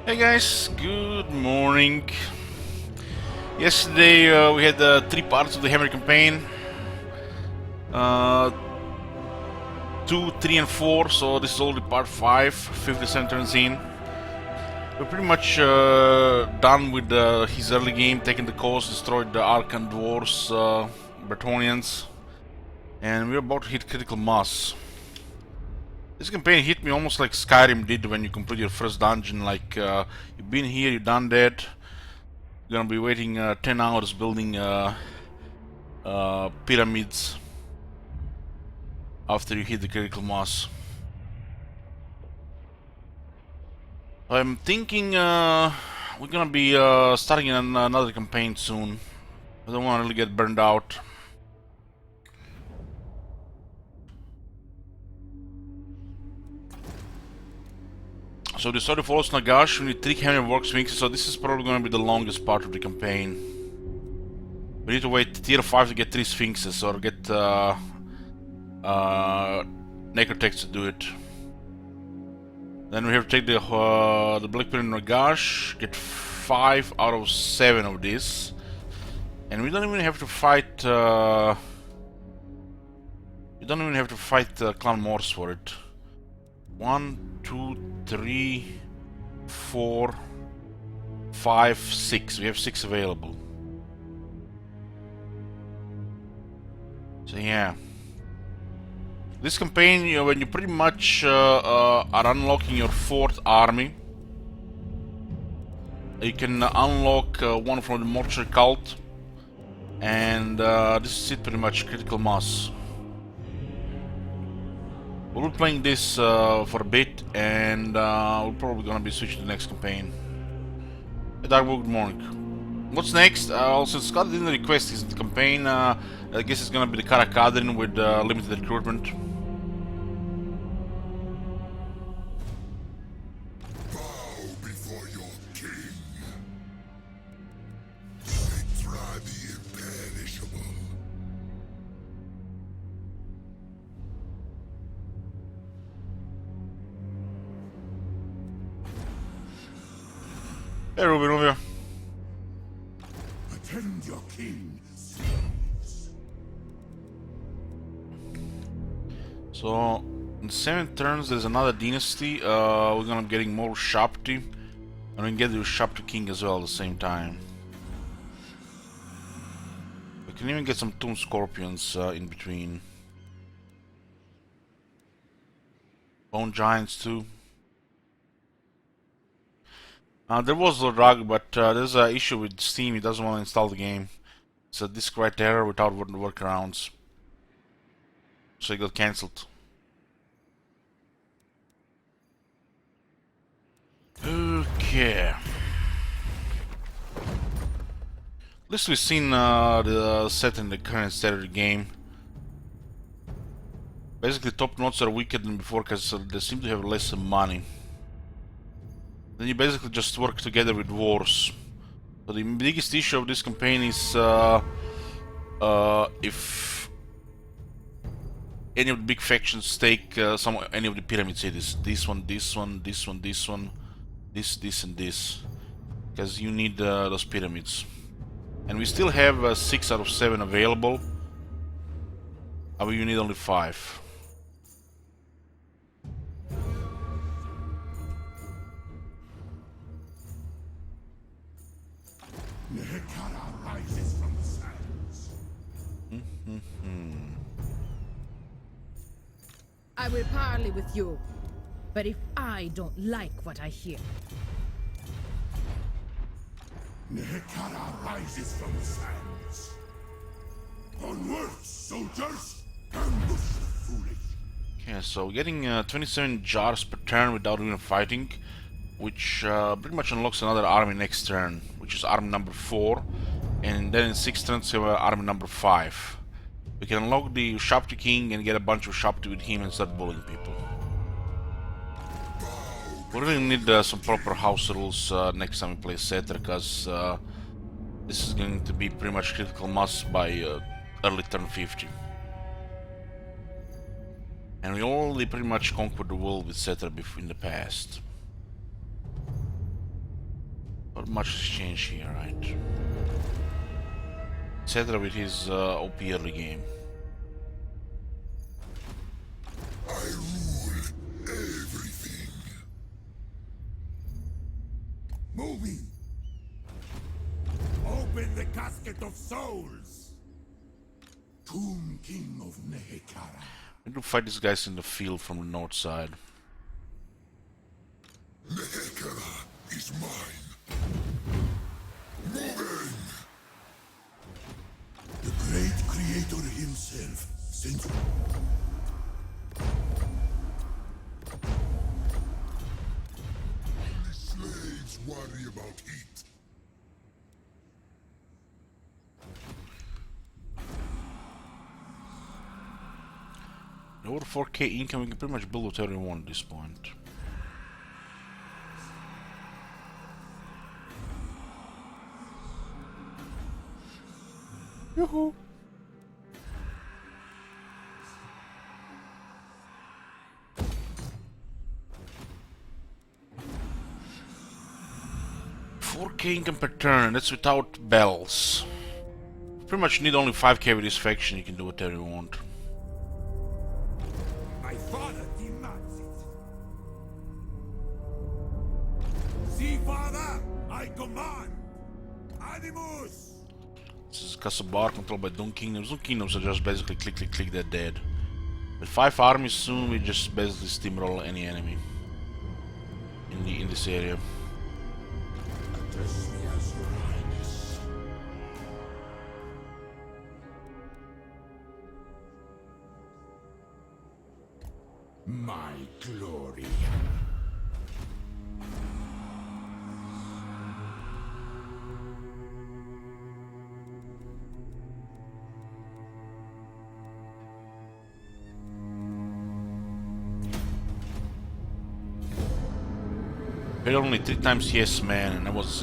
Hey guys, good morning. Yesterday we had three parts of the Khemri campaign. Uh, 2, 3 and 4, so this is only part 5, 57 turns in. We're pretty much done with his early game, taking the coast, destroyed the Arkan Dwarves, Bretonnians, and we're about to hit critical mass. This campaign hit me almost like Skyrim did when you complete your first dungeon, like you've been here, you've done that, you're gonna be waiting 10 hours building pyramids after you hit the critical mass. I'm thinking we're gonna be starting another campaign soon. I don't want to really get burned out. So the story follows Nagash. We need 3 Khemri work sphinxes, so this is probably gonna be the longest part of the campaign. We need to wait tier 5 to get 3 sphinxes or get Necrotex to do it. Then we have to take the Black Pyramid Nagash, get 5 out of 7 of this. And we don't even have to fight Clan Morse for it. 1, 2, 3, 4, 5, 6. We have 6 available. So yeah. This campaign, when you pretty much are unlocking your 4th army, you can unlock one from the Mortuary Cult, and this is it pretty much, critical mass. We'll be playing this for a bit, and we're probably gonna be switching to the next campaign. Hey Darkwood, good morning. What's next? Since Scott didn't request his campaign, I guess it's gonna be the Karakadrin with limited recruitment. Hey, Rubio. Attend your king. So, in 7 turns, there's another dynasty. We're gonna be getting more Shapti, and we can get the Shapti King as well at the same time. We can even get some Tomb Scorpions in between. Bone Giants too. There was a rug, but there's an issue with Steam. He doesn't want to install the game. It's a disk write error without workarounds, so it got cancelled. Okay. At least we've seen the set in the current state of the game. Basically, top notes are weaker than before because they seem to have less money. Then you basically just work together with wars. So the biggest issue of this campaign is if any of the big factions take any of the pyramid cities. This one, this one, this one, this one, this and this. Because you need those pyramids. And we still have 6 out of 7 available. But you need only 5. Nehekara rises from the sands. I will parley with you, but if I don't like what I hear... Nehekara rises from the sands. Onwards, soldiers! Ambush the foolish. Okay, so getting 27 jars per turn without even fighting, which pretty much unlocks another army next turn, which is army number 4, and then in 6 turns we have army number 5. We can unlock the Shapti King and get a bunch of Shapti with him and start bullying people. We really need some proper house rules next time we play Setter, because this is going to be pretty much critical mass by early turn 50. And we already pretty much conquered the world with Setter in the past. Not much has changed here, right? Etc. with his OP early game. I rule everything. Moving. Open the casket of souls. Tomb King of Nehekara. We need to fight these guys in the field from the north side. Nehekara is mine. Moving. The great creator himself sent. Only slaves worry about heat. Over 4K income, we can pretty much build whatever we want at this point. Yoo-hoo! $4K income per turn, that's without bells. Pretty much need only 5K with this faction, you can do whatever you want. My father demands it. See, father, I command. Animus. This is Kasabar controlled by Dun Kingdoms. Dun Kingdoms are just basically click, click, click, they're dead. With 5 armies soon, we just basically steamroll any enemy in this area. Address me as your highness. My glory. Hit only 3 times yes man, and that was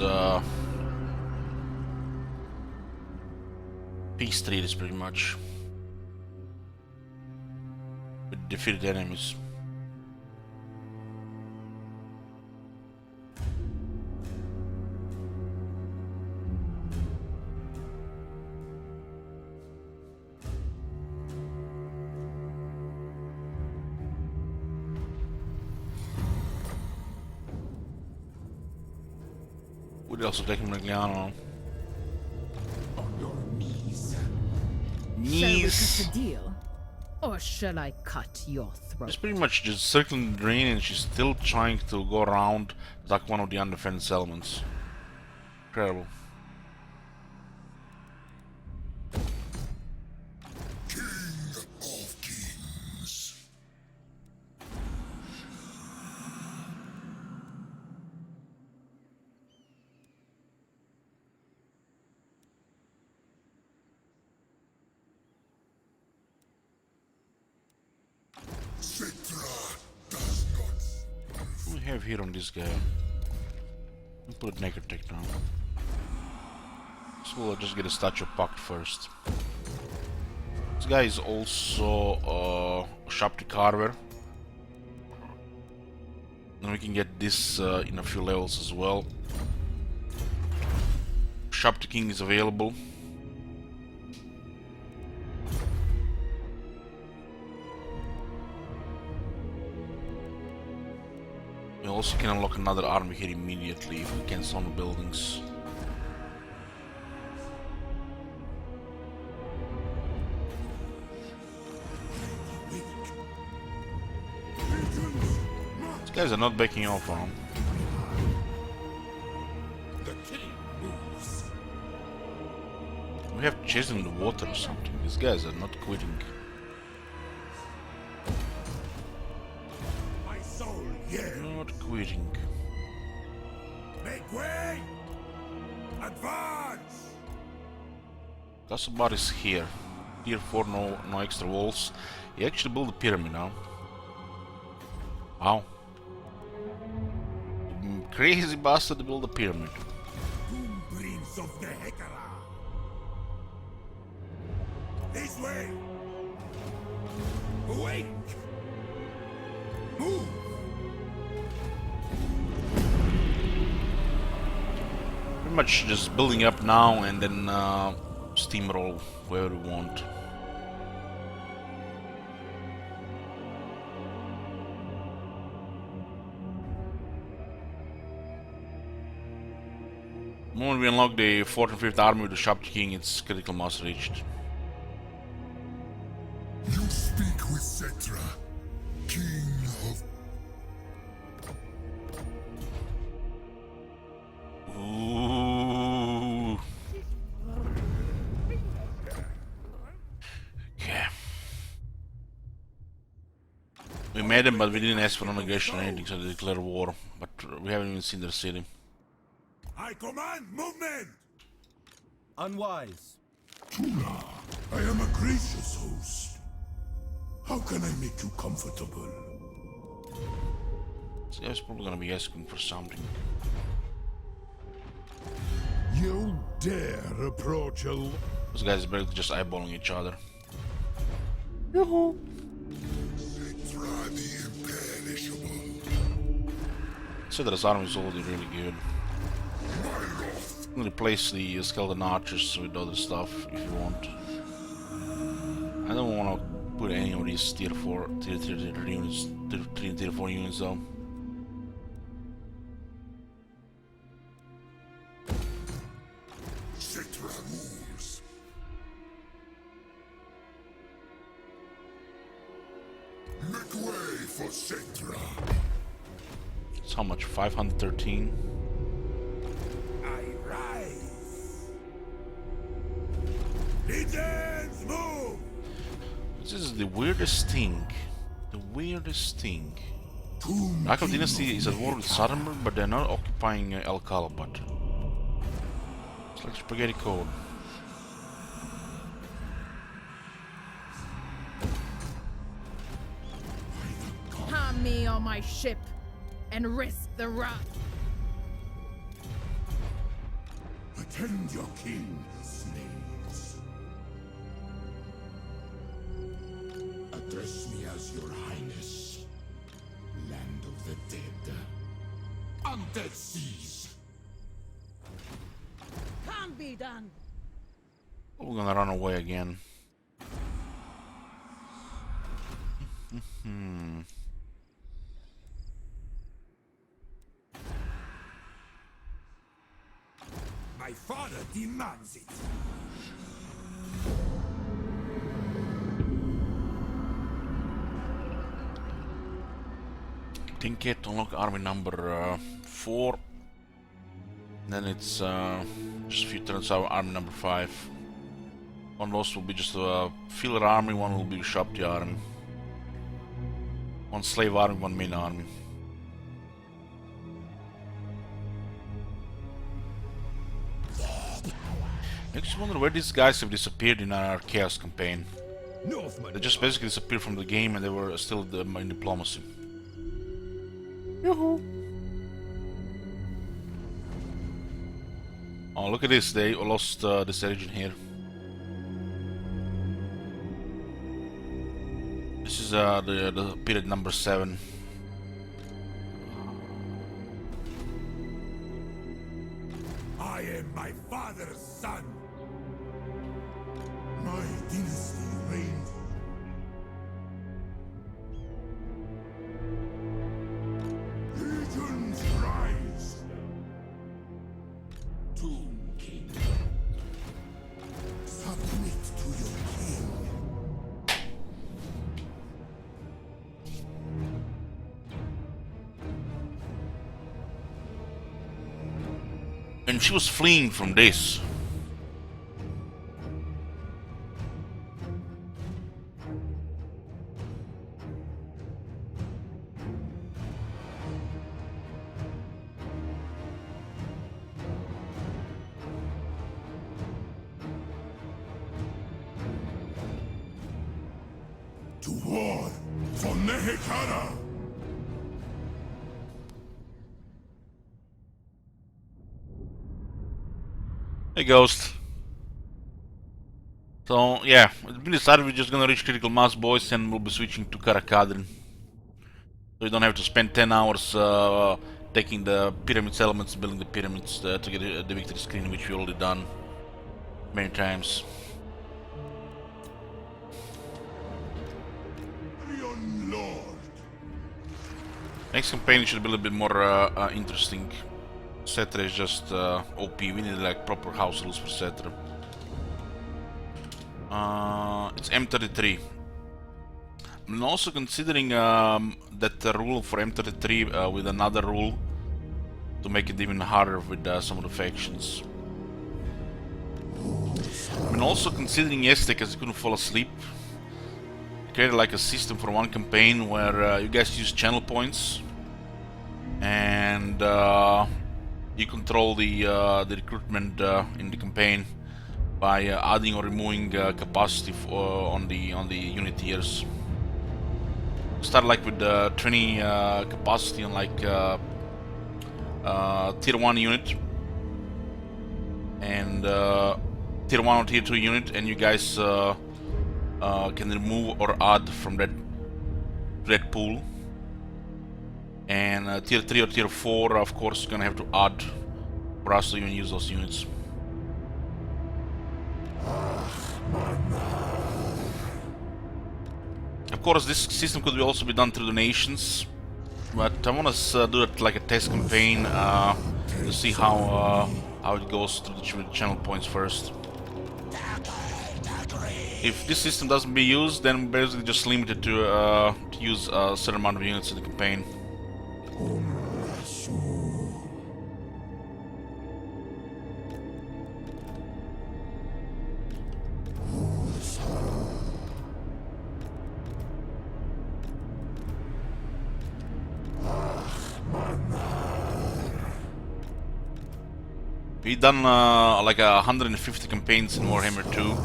Peace treaties pretty much. With defeated enemies. We'd also take him Magliano. On your knees. Shall we Knees. cut a deal? Or shall I cut your throat? She's pretty much just circling the drain and she's still trying to go around like one of the undefended settlements. Incredible. King of kings. Citra does not. What do we have here on this guy? We'll put naked tech down. So we'll just get a statue of Pact first. This guy is also Shapti Carver. And we can get this in a few levels as well. Shapti King is available. We also can unlock another army here immediately if we cancel on the buildings. These guys are not backing off on him. The king moves. We have to chase them in the water or something. These guys are not quitting. My soul here. Not quitting. Make way. Advance. Kasabar is here. Tier 4, no extra walls. He actually built a pyramid now. Wow. Crazy bastard to build a pyramid. Doom Prince of the Hekara. This way. Awake. Move. pretty much just building up now and then steamroll wherever we want. The moment we unlock the 4th and 5th army with the Sharp King, its critical mass reached. You speak with Cetra, King of... Ooh. Okay. We met him, but we didn't ask for an aggression or anything, so they declared war. But we haven't even seen their city. I command movement! Unwise. Tula, I am a gracious host. How can I make you comfortable? This guy's probably gonna be asking for something. You dare approach a... Those guys are barely just eyeballing each other. Cetra the imperishable. Cidra's army is already really good. You can replace the skeleton archers with other stuff if you want. I don't want to put any of these tier 4, tier 3 units, tier 3 and tier 4 units though. Cetra rules. Make way for Cetra. It's how much? 513? I rise. Legions move! This is the weirdest thing. The weirdest thing. Tomb Rakov King Dynasty of is at war with Sodom, but they're not occupying El Kalabat. It's like spaghetti code. Harm me on my ship and risk the wrath. Attend your king, slaves. Address me as your highness. Land of the dead. Undead seas. Can't be done. We're gonna run away again. My father demands it. Tinket unlock army number 4. Then it's just a few turns out army number 5. One of those will be just a filler army, one will be a Shabti army. One slave army, one main army. I just wonder where these guys have disappeared in our Chaos campaign. They just basically disappeared from the game and they were still in diplomacy. Oh, look at this, they lost this region here. This is the period number 7. I am my father's son. My dynasty reigns. Legions rise. Tomb King. Submit to your king. And she was fleeing from this. To war for Nehekara. Hey Ghost. So yeah, it's been decided we're just gonna reach critical mass, boys, and we'll be switching to Karakadrin. So you don't have to spend 10 hours taking the pyramids elements, building the pyramids to get the victory screen, which we already done many times. Iron Lord. Next campaign should be a little bit more interesting. Cetra is just OP. We need like proper house rules for Cetra. It's M33. I'm also considering that rule for M33 with another rule to make it even harder with some of the factions. I'm also considering yesterday, because I couldn't fall asleep, created like a system for one campaign where you guys use channel points and you control the recruitment in the campaign by adding or removing capacity on the unit tiers. Start like with 20 capacity on like tier 1 unit and tier 1 or tier 2 unit, and you guys can remove or add from that pool. And tier 3 or tier 4, of course, you're gonna have to add for us to even use those units. Of course, this system could also be done through donations, but I want to do it like a test campaign to see how it goes through the channel points first. If this system doesn't be used, then basically just limited to use a certain amount of units in the campaign. We've done like 150 campaigns in Warhammer 2.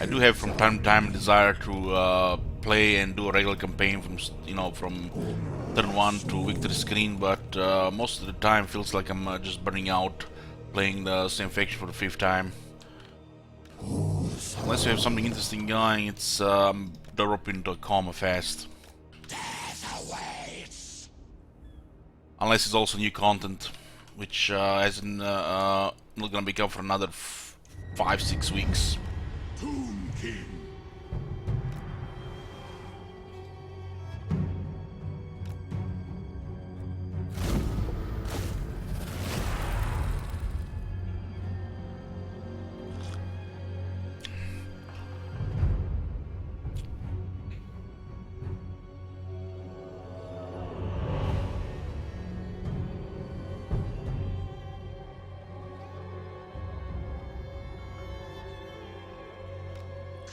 I do have from time to time a desire to play and do a regular campaign from from turn 1 to victory screen, but most of the time feels like I'm just burning out playing the same faction for the 5th time. Unless you have something interesting going, it's drop into a coma fast. Unless it's also new content, which isn't not gonna be up for another 5-6 weeks. Tomb King.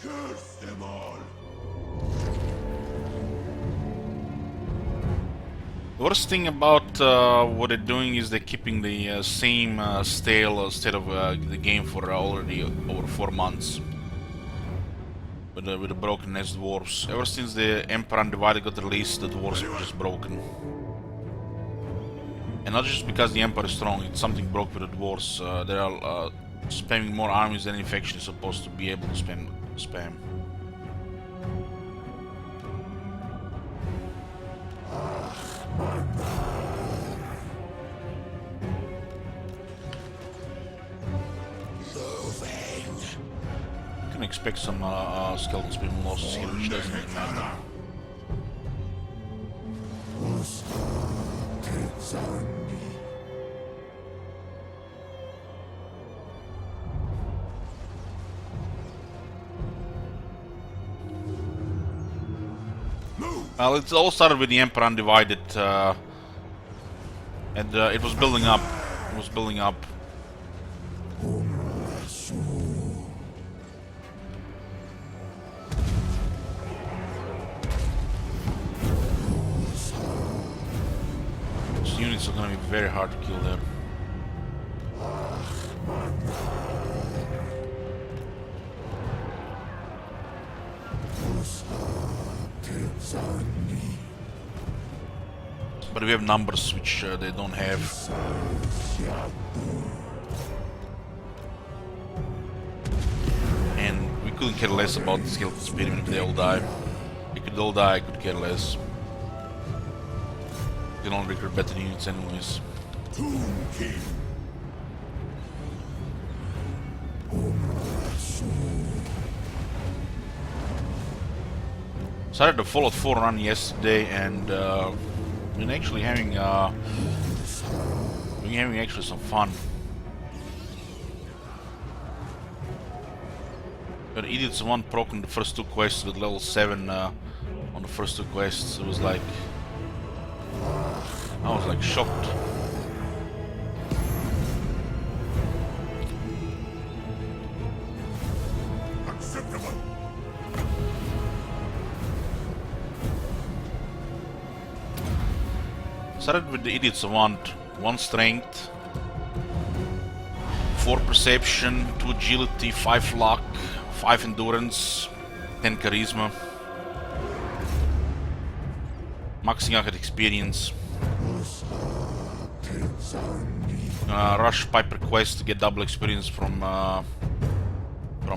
Curse them all. The worst thing about what they're doing is they're keeping the same stale state of the game for already over 4 months. With the broken as dwarves. Ever since the Emperor Undivided got released, the dwarves were just broken. And not just because the Emperor is strong, it's something broke with the dwarves. They are spamming more armies than any faction is supposed to be able to spam. You can expect some skeleton spin losses here, which doesn't really matter. Well, it all started with the Emperor Undivided, and it was building up. It was building up. These units are gonna be very hard to kill there. But we have numbers which they don't have. And we couldn't care less about the skeleton speed even if they all die. They could all die, I could care less. You can only recruit better units anyways. Tomb King. Started the Fallout 4 run yesterday, and been actually having actually some fun. But idiots one broken the first two quests with level 7 on the first two quests. It was like I was like shocked. Acceptable. Started with the idiots want 1 strength, 4 perception, 2 agility, 5 luck, 5 endurance, 10 charisma. Maxing out experience. Rush Piper quest to get double experience from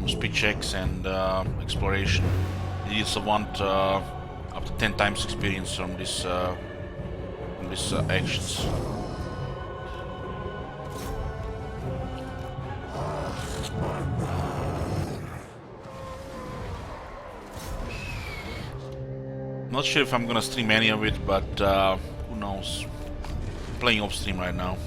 speed checks and exploration. You also want up to 10 times experience from these actions. Not sure if I'm gonna stream any of it, but who knows? Playing off stream right now.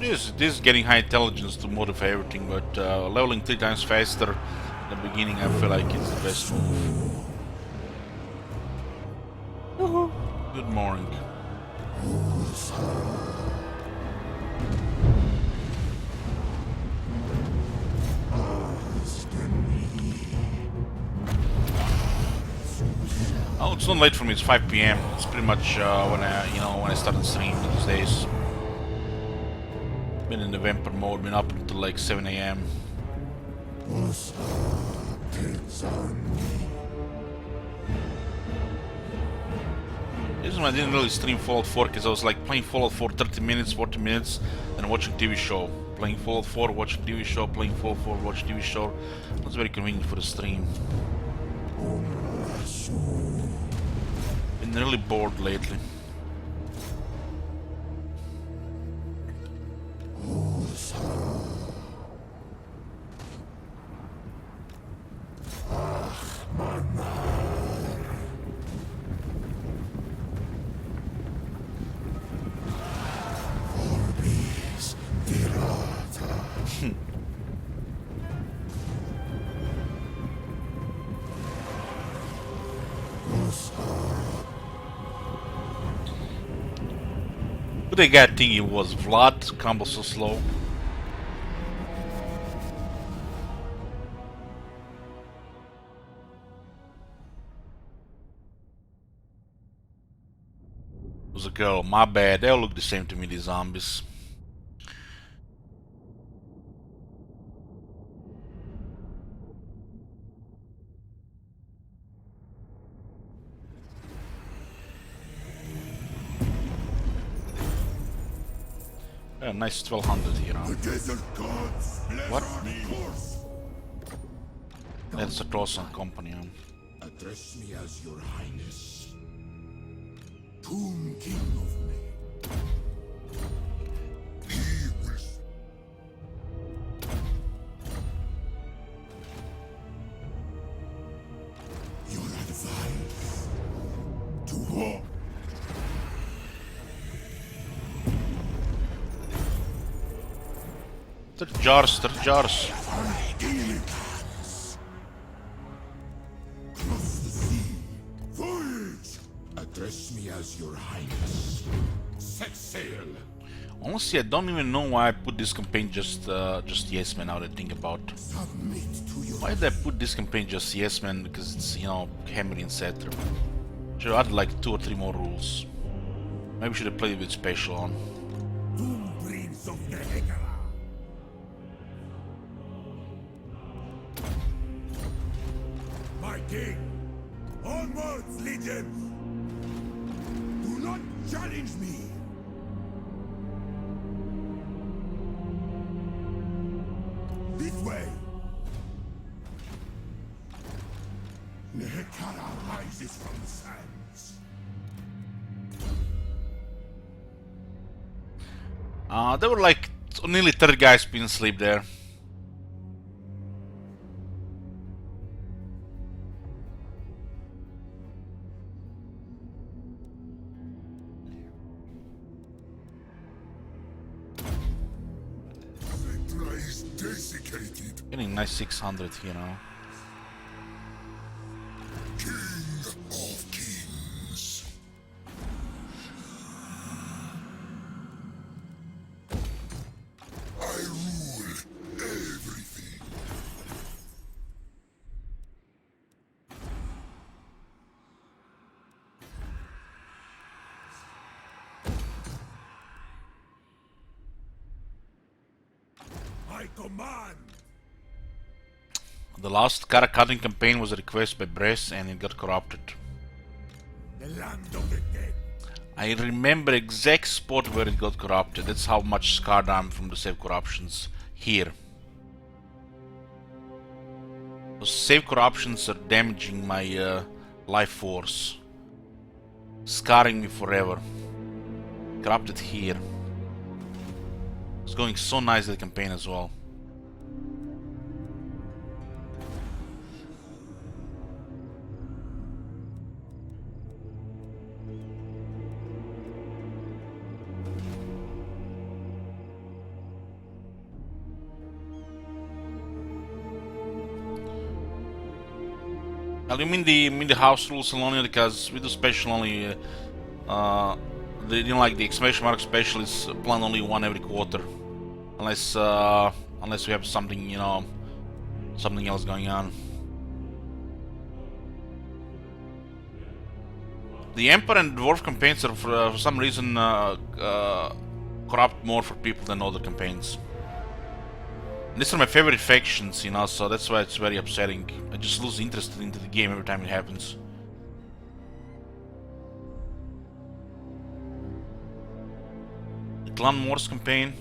It is getting high intelligence to modify everything, but leveling 3 times faster at the beginning, I feel like it's the best move. Good morning. Oh, it's not late for me. It's 5 p.m. It's pretty much when I started streaming these days. Been in the vampire mode, been up until like 7 a.m. This one I didn't really stream Fallout 4 because I was like playing Fallout 4 30 minutes, 40 minutes, and watching TV show. Playing Fallout 4, watching TV show, playing Fallout 4, watching TV show. It was very convenient for the stream. Been really bored lately. Who the guy think he was? Vlad? Combo so slow. It was a girl. My bad. They all look the same to me, these zombies. Yeah, nice 1200 here. Huh? The desert gods bless What? me. That's a Clausen company. Huh? Address me as your highness. Tomb King of me. He will. Your advice to war. Third jars. Cross the sea. Voyage. Address me as your highness. Set sail. Honestly, I don't even know why I put this campaign just yes man. Now that I think about. Submit to your. Why did I put this campaign just yes man? Because it's Khemri, etc. Should add like 2 or 3 more rules. Maybe should have played with special on. Doom breeds of the Hegara. my king! Onwards, legions! Do not challenge me! This way! Nehekara rises from the sands. There were like nearly 30 guys being asleep there. Centra is desiccated. Getting nice 600, you know. King of kings. I rule everything. I command. The last cutting campaign was a request by Bress and it got corrupted. The land of the dead. I remember exact spot where it got corrupted. That's how much scarred I am from the save corruptions here. Those save corruptions are damaging my life force. Scarring me forever. Corrupted here. It's going so nice the campaign as well. You mean the house rules only because we do special only. Like the exclamation mark special is planned only one every quarter, unless we have something something else going on. The Emperor and Dwarf campaigns are for some reason corrupt more for people than other campaigns. These are my favorite factions, so that's why it's very upsetting. I just lose interest into the game every time it happens. The Clan Wars campaign.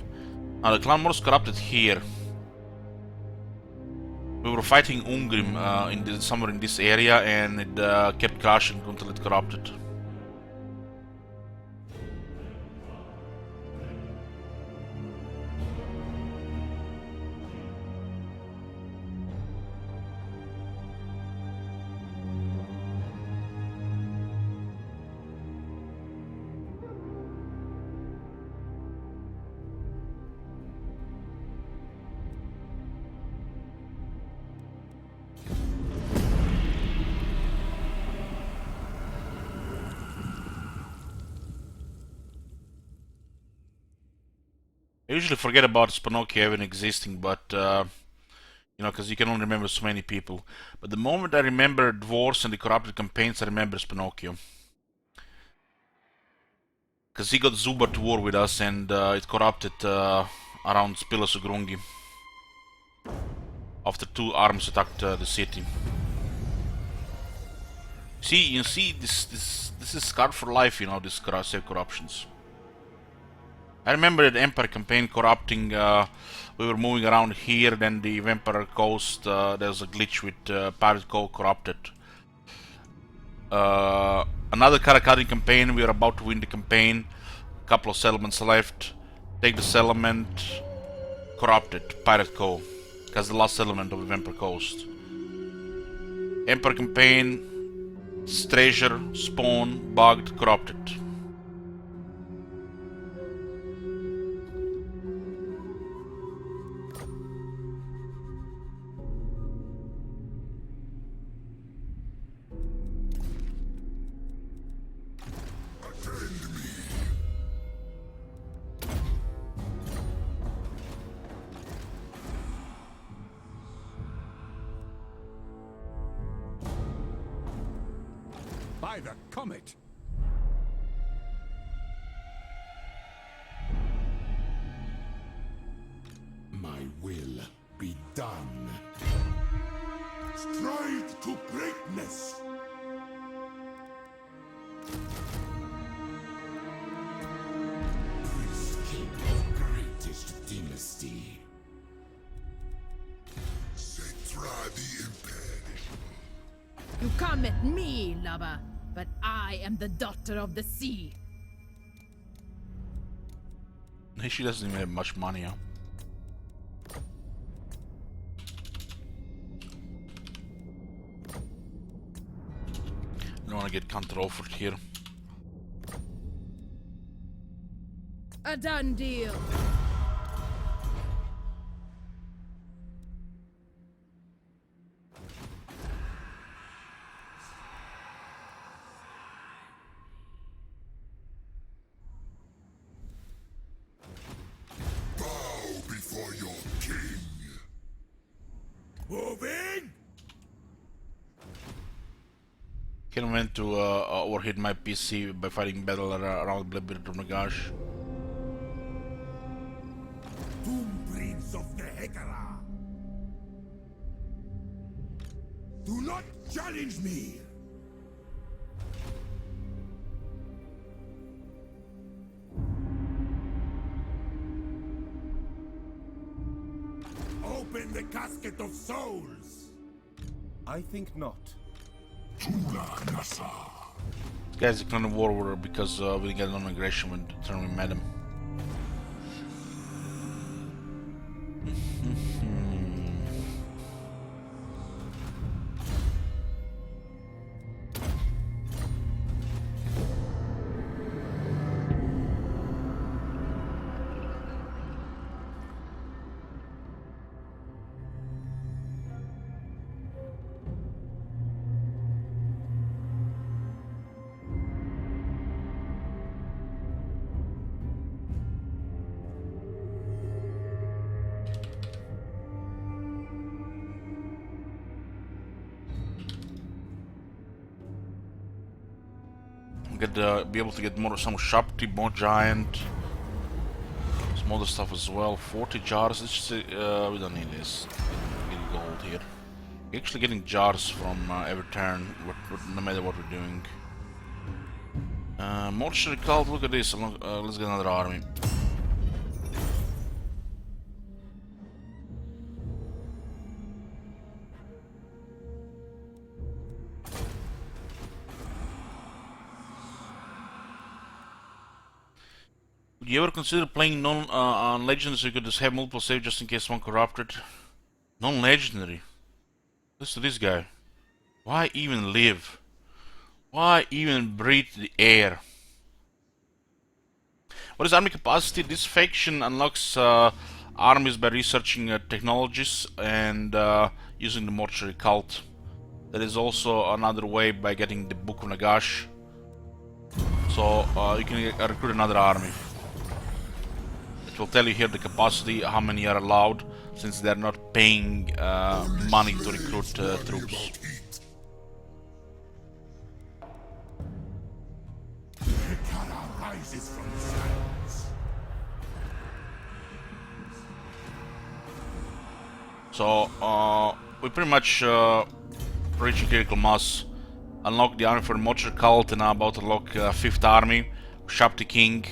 The Clan Wars corrupted here. We were fighting Ungrim somewhere in this area and it kept crashing until it corrupted. I usually forget about Spinocchio even existing, but because you can only remember so many people. But the moment I remember Dwarves and the corrupted campaigns, I remember Spinocchio. Because he got Zuba to war with us and it corrupted around Spilasugrungi. After two arms attacked the city. You see, this is scarred for life, these save corruptions. I remember the Empire campaign corrupting, we were moving around here, then the Vampire Coast, there's a glitch with Pirate Cove corrupted. Another Karakari campaign, we are about to win the campaign, a couple of settlements left, take the settlement, corrupted, Pirate Cove, because the last settlement of the Vampire Coast. Empire campaign, treasure, spawn, bugged, corrupted. By the comet! My will be done. Strive to break greatness. This king of greatest dynasty. Setra the imperishable. You come at me, lover, but I am the daughter of the sea. She doesn't even have much money, huh? I don't want to get counter offered here. A done deal. Bow before your king. Moving. Can went to overheat my PC by fighting battle around Blackbeard to Nagash. Tomb Prince of the Hekara. Do not challenge me. Open the casket of souls. I think not. Nasa. This guy's a clan of warrior because we didn't get an aggression when the turn we met him. Be able to get more some sharpty, more giant, some other stuff as well. 40 jars. Let's just, we don't need this. Get gold here. We're actually getting jars from every turn, no matter what we're doing. Mortuary cult. Look at this. Let's get another army. Would you ever consider playing non-legendary so you could just have multiple saves just in case one corrupted? Non-legendary? Listen to this guy. Why even live? Why even breathe the air? What is army capacity? This faction unlocks armies by researching technologies and using the mortuary cult. There is also another way by getting the Book of Nagash. So you can recruit another army. It will tell you here the capacity, how many are allowed, since they're not paying money to recruit troops. Hekara rises from the sands. So we pretty much reached critical mass. Unlock the army for the mortuary cult, and now about to unlock 5th army, Shapti King.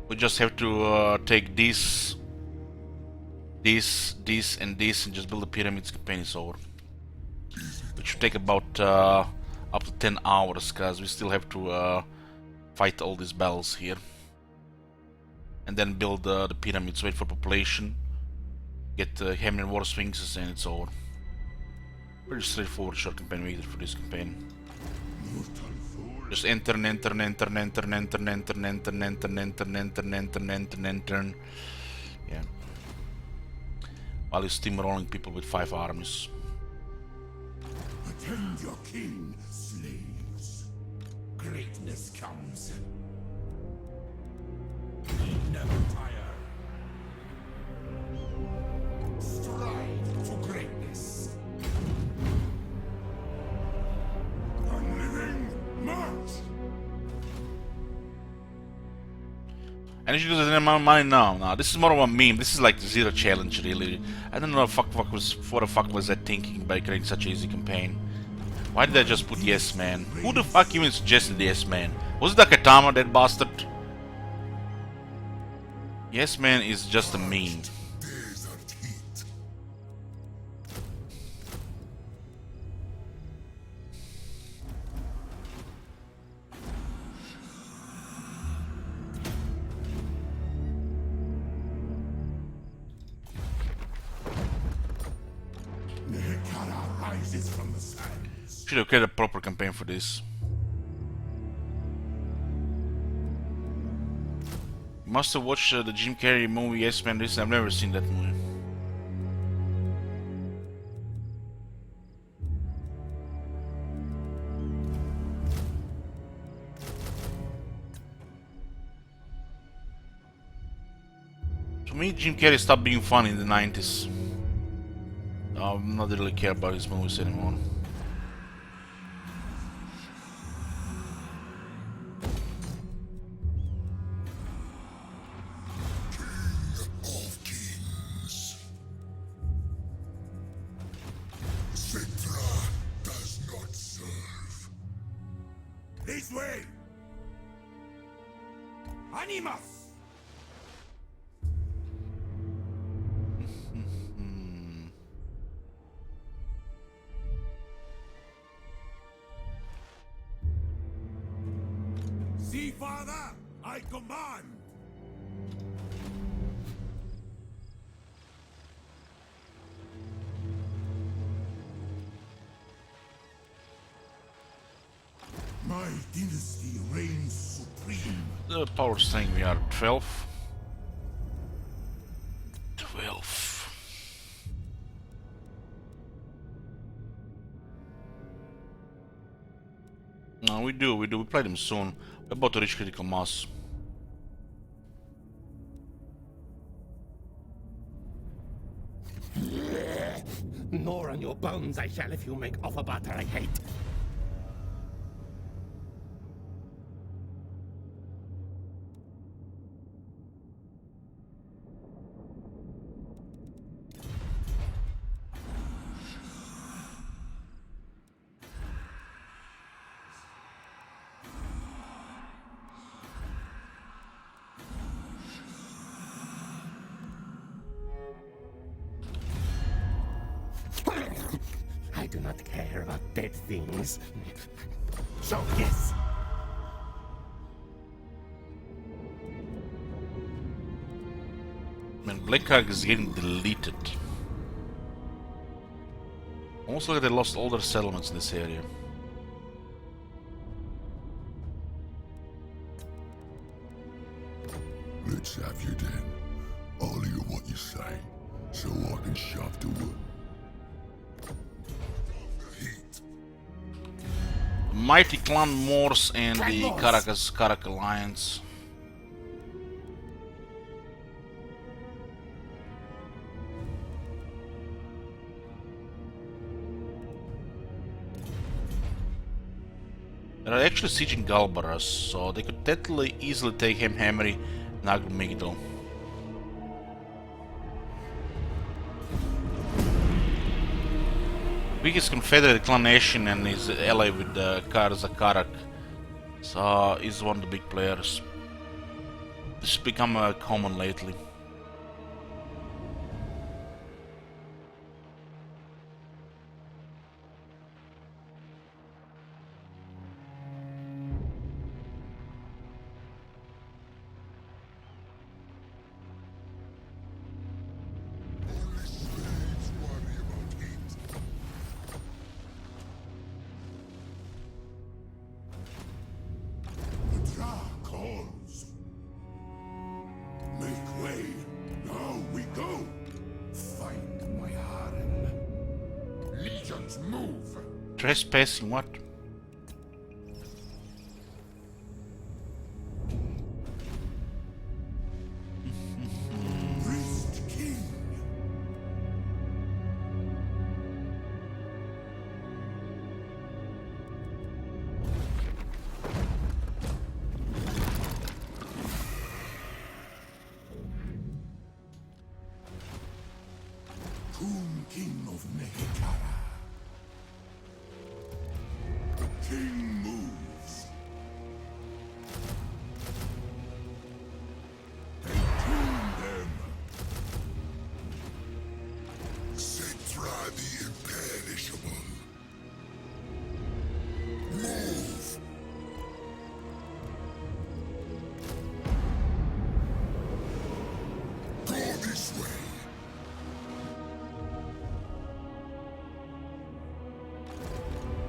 We just have to take this, and this, and just build the pyramids. Campaign is over. It should take about up to 10 hours, cause we still have to fight all these battles here, and then build the pyramids. Wait for population, get Khemri war sphinxes, and it's over. Pretty straightforward short campaign waited for this campaign. Just enter and enter and enter and enter and enter and enter and enter and enter and enter and enter and enter and enter and enter. Yeah. While he's steamrolling people with 5 armies. Attend your king, slaves. Greatness comes. We never tire. Strive to greatness. Unliving march. And you lose any money now. No, this is more of a meme. This is like zero challenge, really. I don't know what the fuck was I thinking by creating such an easy campaign. Why did I just put Yes Man? Who the fuck even suggested Yes Man? Was it Nakatama, that bastard? Yes Man is just a meme. Desert heat. Nekara rises from the sands. Should have created a proper campaign for this. Must have watched the Jim Carrey movie Yes Man. This I've never seen that movie. To me, Jim Carrey stopped being fun in the 90s. I'm not really care about his movies anymore. Of kings. Citra does not serve. This way! Animus! See, Father, I command! My dynasty reigns supreme. The power saying we are 12. 12. No, we do. We play them soon. We're about to reach critical mass. More on your bones I shall if you make offer butter I hate. I do not care about dead things. So yes. Man, Blackcard is getting deleted. Almost like they lost all their settlements in this area. Let's have you then. I'll hear what you say, so I can shove the wood. Heat. Mighty Clan Morse and Clan the Morse. Karak Alliance. They're actually sieging Galbaras, so they could definitely easily take him Khemri and Agrimigdal. Biggest confederate clan nation and is ally with Karak, so he's one of the big players. This has become common lately. Only slaves worry about heat. The Dra calls. Make way. Now we go. Find my harem. Legions move. Trespassing what? Priest King. King of Mehekara. The king moves. Entomb them. Cetra the imperishable. Move. Go this way.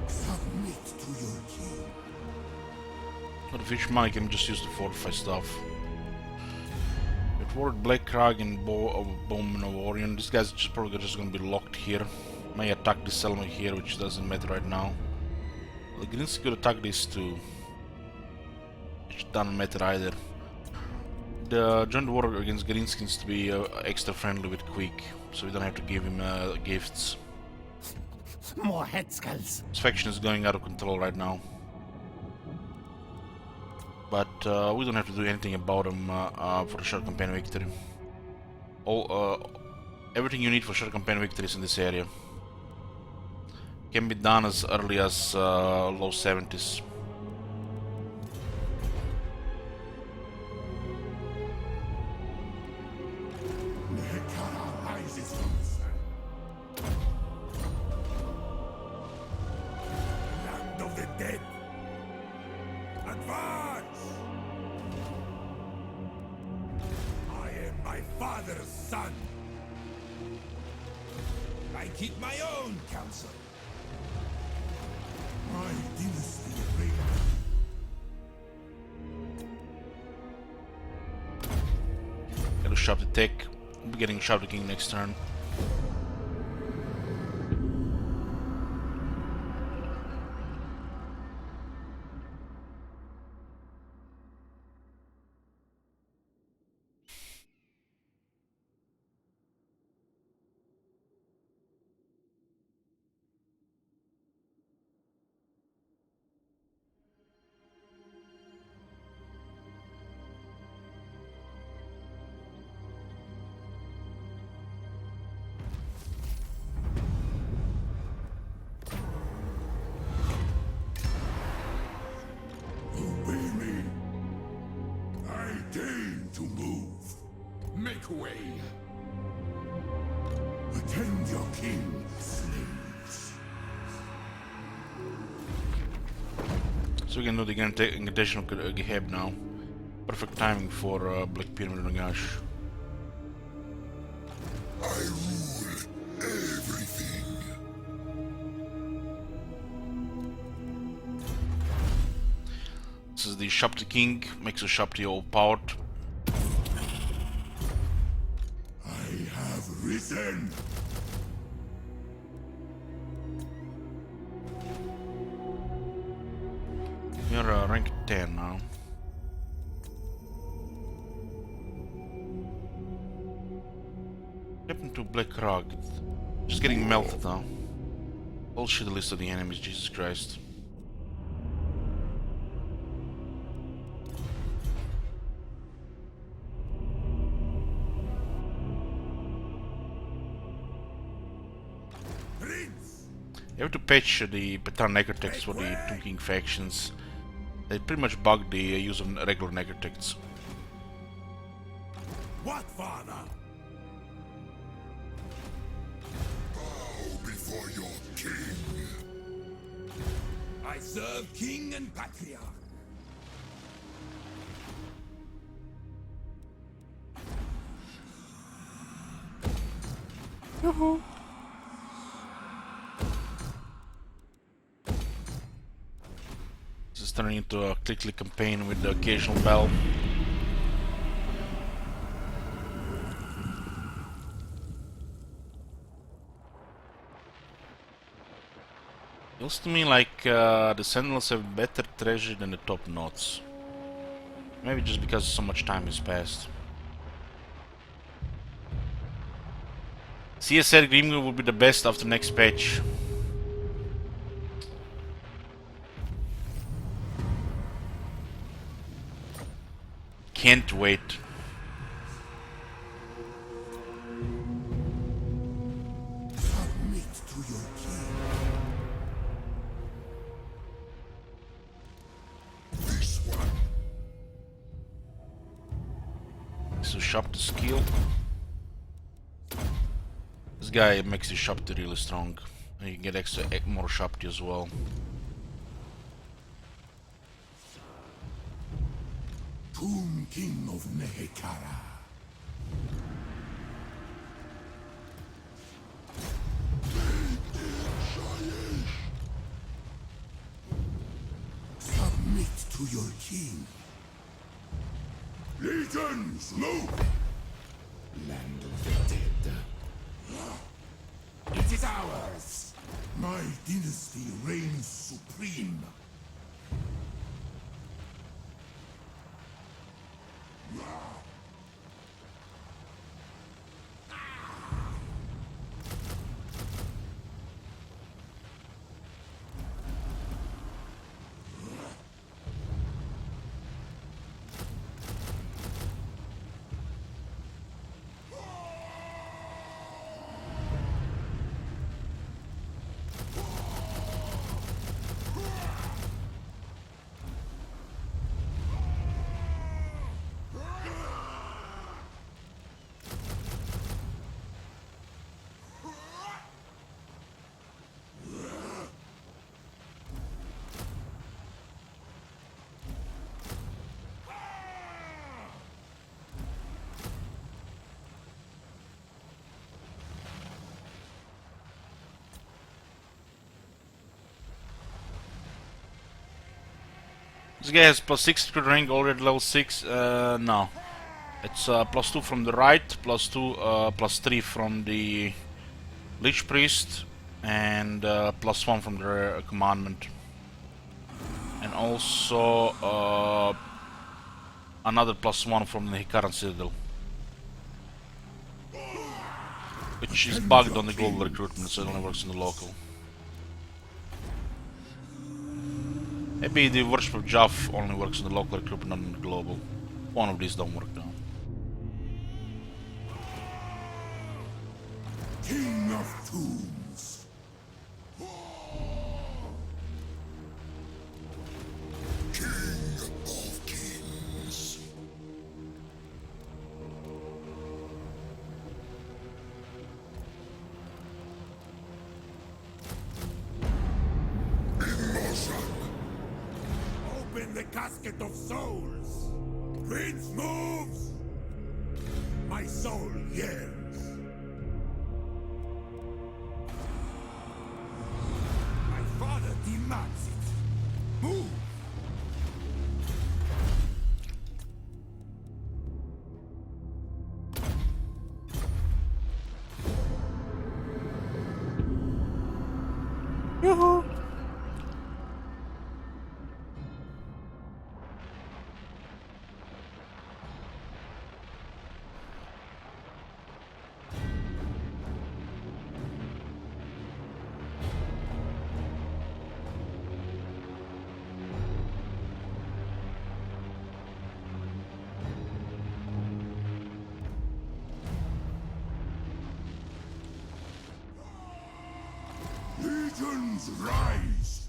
Submit to your king. But if each money can just use the fortify stuff. It worked Black Crag and Bowman of Orion. This guy's just probably just gonna be locked here. May attack this element here, which doesn't matter right now. The Greens could attack this too. Which doesn't matter either. The joint war against Green seems to be extra friendly with Quick, so we don't have to give him gifts. More head skulls. This faction is going out of control right now. But we don't have to do anything about him for a short campaign victory. Everything you need for short campaign victory is in this area. Can be done as early as low 70s. Mehekara rises from the sand. Land of the dead. Advance! I am my father's son. I keep my own counsel. My dynasty reigns. Gotta shove the tech. We'll be getting Shout the King next turn. Obey me. I deign to move. Make way. Attend your king, slaves. So we can do the incantation of Geheb now. Perfect timing for Black Pyramid Nagash. I rule everything. This is the Shapti King, makes a Shapti overpowered. I have risen. You're rank 10 now. What happened to Black Rug? Just getting melted now. Bullshit list of the enemies, Jesus Christ. Prince. You have to patch the Petar Necrotex for the two King factions. They pretty much bugged the use of regular Necrotex. What, father? Bow before your king. I serve king and patriarch. This is turning into a click campaign with the occasional bell. Feels to me like the Sentinels have better treasure than the top knots. Maybe just because so much time has passed. CSR Grimgir will be the best after next patch. Can't wait. to shop the skill. This guy makes his Shopti really strong. And you can get extra more Shopti as well. Tomb King of Nehekara. Submit to your king. Legions, look! Land of the dead. It is ours. My dynasty reigns supreme. This guy has plus 6 crit rank already level 6. No. It's plus 2 from the right, plus 2, plus 3 from the Lich Priest, and plus 1 from the commandment. And also another plus 1 from the Hikaran Citadel. Which is bugged on the global recruitment, so it only works in the local. Maybe the Worship of Jaff only works in the local recruitment, not in the global. One of these don't work now. King of Tombs. King of Kings. Open the casket of souls. Prince moves. My soul yearns. My father demands it. Move. Yoo-hoo! Legions rise!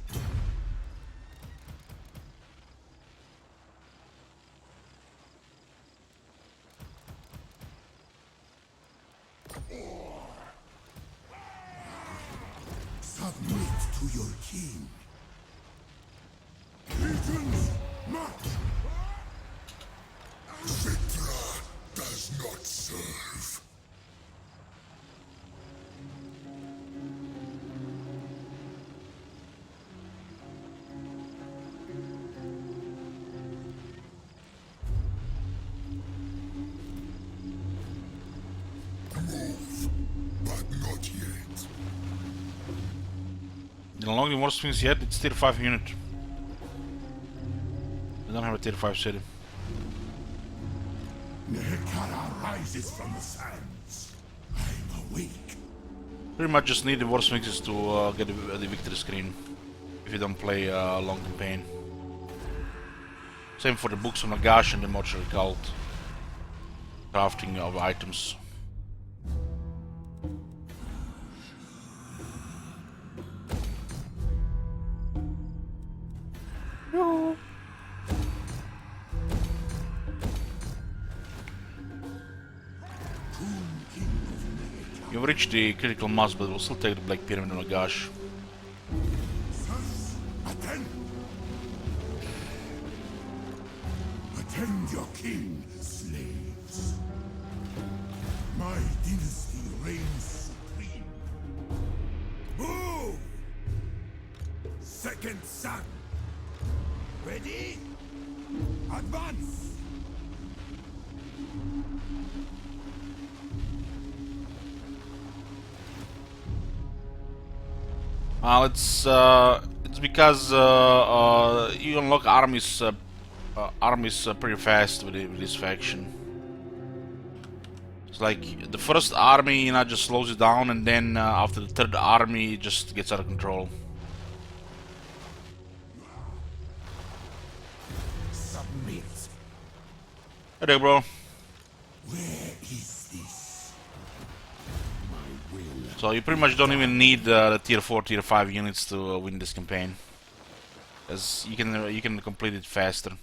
Submit to your king. Legions march! Citra does not serve. But not yet. Along the worst things yet, it's tier 5 unit. We don't have a tier 5 city. Nehekara rises from the sands. I'm awake. Pretty much just need the worst mixes to get the victory screen. If you don't play long campaign. Same for the books on Nagash and the mortuary cult. Crafting of items. reached the critical mass, but we'll still take the Black Pyramid. Oh my gosh. Sons, attend! Attend your king, slaves. My dynasty reigns supreme. Move! Second son. Ready? Advance! It's because you unlock armies pretty fast with this faction. It's like the first army, just slows you down, and then after the third army, it just gets out of control. Submit. Hey there, bro. Where is this? My will. So you pretty much don't even need the tier 4, tier 5 units to win this campaign, as you can complete it faster.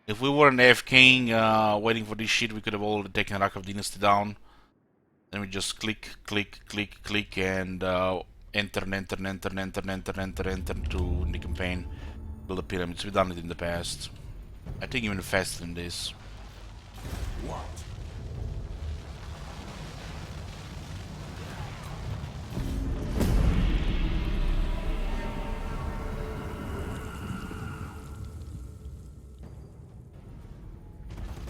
If we weren't AFKing, waiting for this shit, we could have already taken Rakov Dynasty down. Then we just click, click, click, click, and enter to win the campaign. Build the pyramids. We've done it in the past. I think even faster than this. What?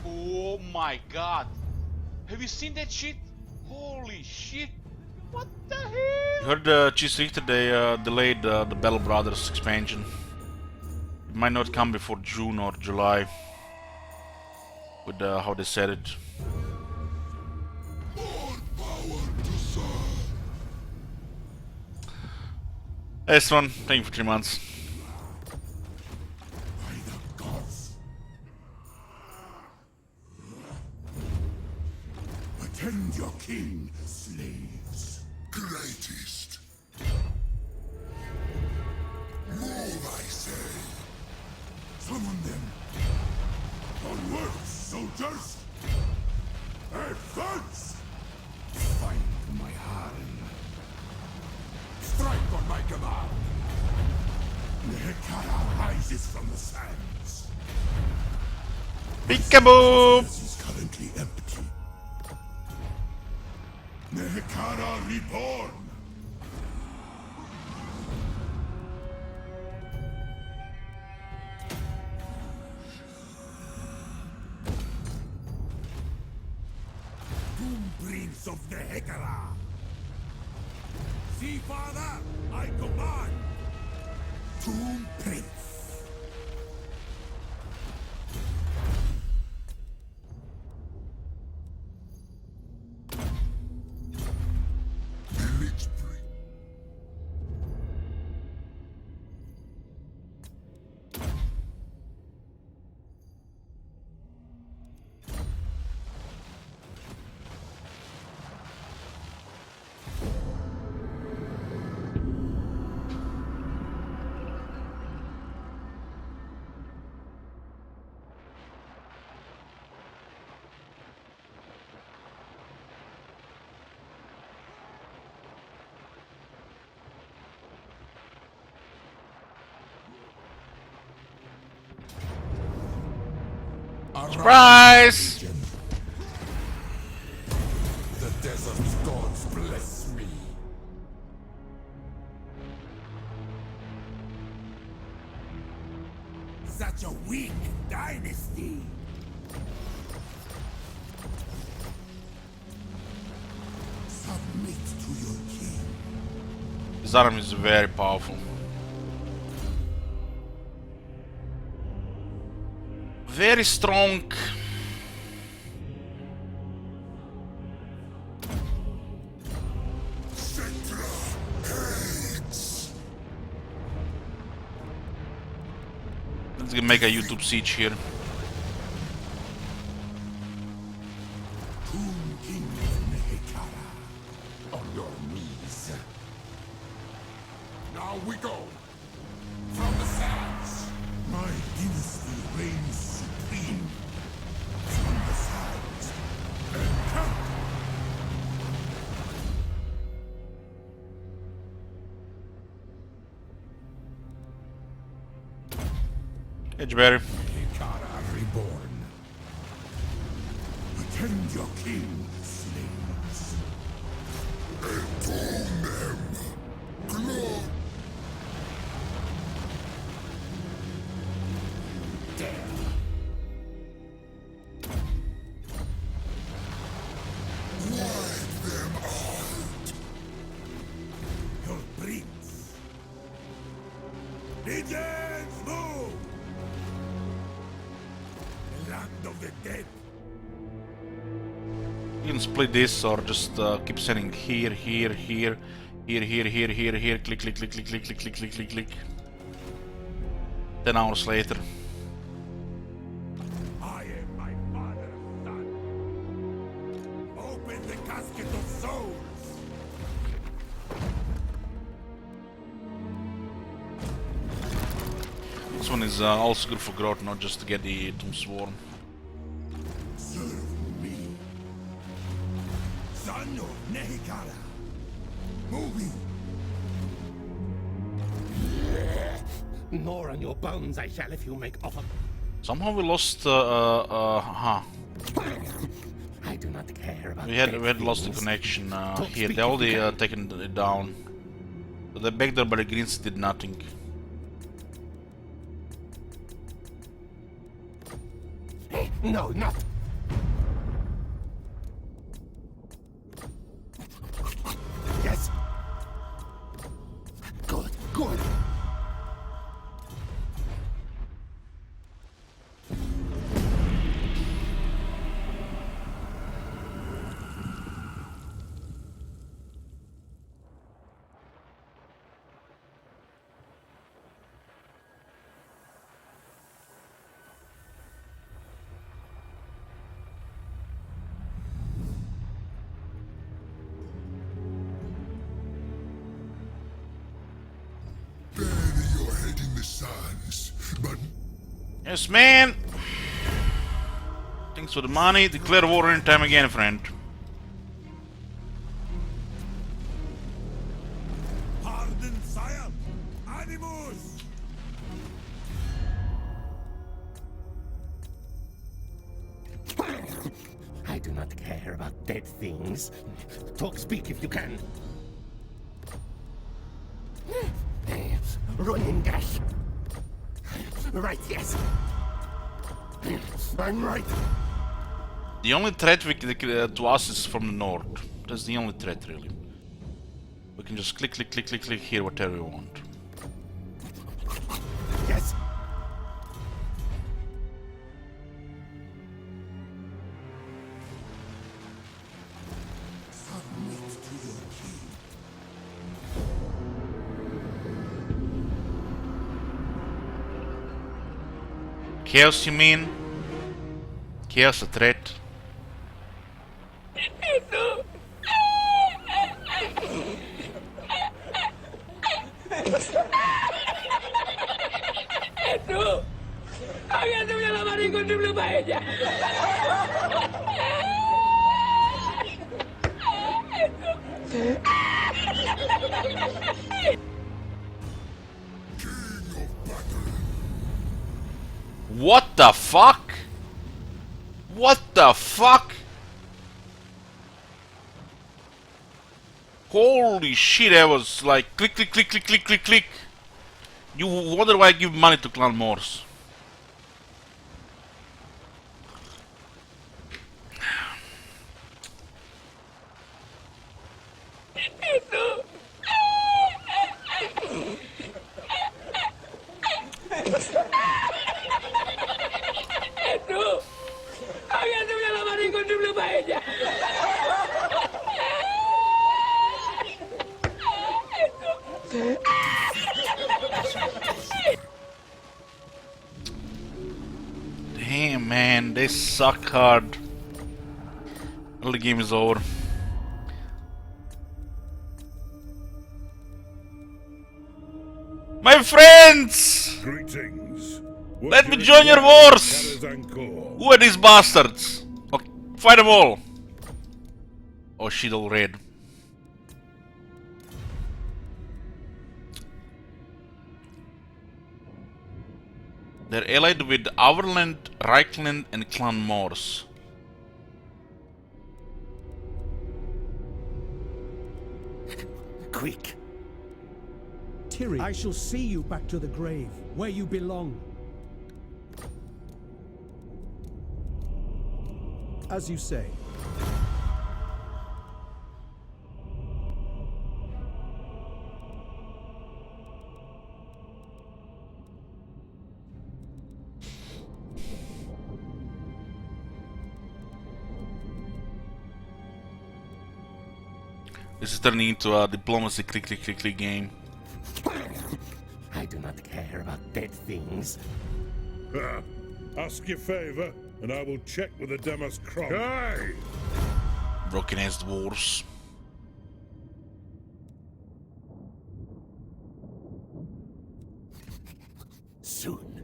Oh my god! Have you seen that shit? Holy shit! What the hell? You heard Cheese Richter, they delayed the Battle Brothers expansion. It might not come before June or July, with how they said it. More power to serve. This one, thank you for 3 months. By the gods. Attend your king, slaves. Greatest. Move, I say. Summon them. Onward, soldiers. Advance. Find my harem. Strike on my command. Nehekara rises from the sands. Peekaboo! This is currently empty. Nehekara reborn. Doom Prince of Nehekara. See, Father, I command. Doom Prince. Military. Surprise! The desert gods bless me. Such a weak dynasty. Submit to your king. This army is very powerful. Very strong. Let's make a YouTube siege here. Tomb King of Nehekara. On your knees. Now we go. From the sands. My dynasty reigns supreme. From the sands. Edgeberry. Ikara reborn. Attend your king, slaves. Enthrone them. Glory. Wipe them out. Your prince. Legions move. The land of the dead. You can split this or just keep sending here, here, here, here, here, here, here, here, click, click, click, click, click, click, click, click, click, click. 10 hours later. I am my father's son. Open the casket of souls. This one is also good for growth, not just to get the Tomb Swarm. Serve me. Son of Nehikara. Moving. More on your bones I shall if you make offer. Somehow we lost, I do not care about we had lost the things. connection Talk here. speak They if already you can. taken it down. But the back there by the greens did nothing. No, not. Yes. Good, good. Bury your head in the sands, but Yes, man! Thanks for the money. Declare war in time again, friend. pardon, sire. Animus. I do not care about dead things. Talk speak if you can. Run and dash. Right, yes. I'm right. The only threat to us is from the north. That's the only threat, really. We can just click, click, click, click, click here, whatever we want. Yes. Submit to your king. Chaos, you mean? Chaos a threat? What the fuck? What the fuck? Holy shit, I was like click, click, click, click, click, click, click. You wonder why I give money to Clan Morse. Damn, man, they suck hard. Well, the game is over. My friends! Greetings. Let me join your wars! Who are these bastards? Okay, fight them all! Oh shit, all red. They're allied with Auerland, Reichland, and Clan Morse. Quick! Tiri, I shall see you back to the grave, where you belong. As you say. This is turning into a diplomacy click game. I do not care about dead things. Ask your favor, and I will check with the Demos Kron. Aye! Broken ass dwarves. Soon.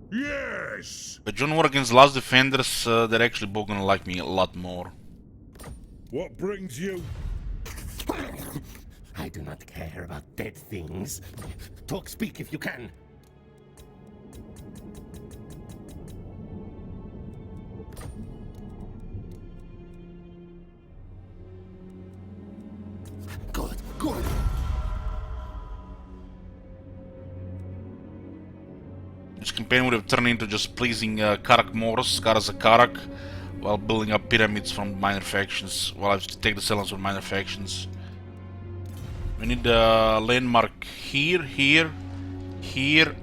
Yes! But John Morgan's last defenders, they're actually both gonna like me a lot more. What brings you? I do not care about dead things. Speak if you can. Good, good. This campaign would have turned into just pleasing Karak Morse, Karas Karak, while building up pyramids from minor factions, while I take the settlements from minor factions. We need a landmark here, here, here,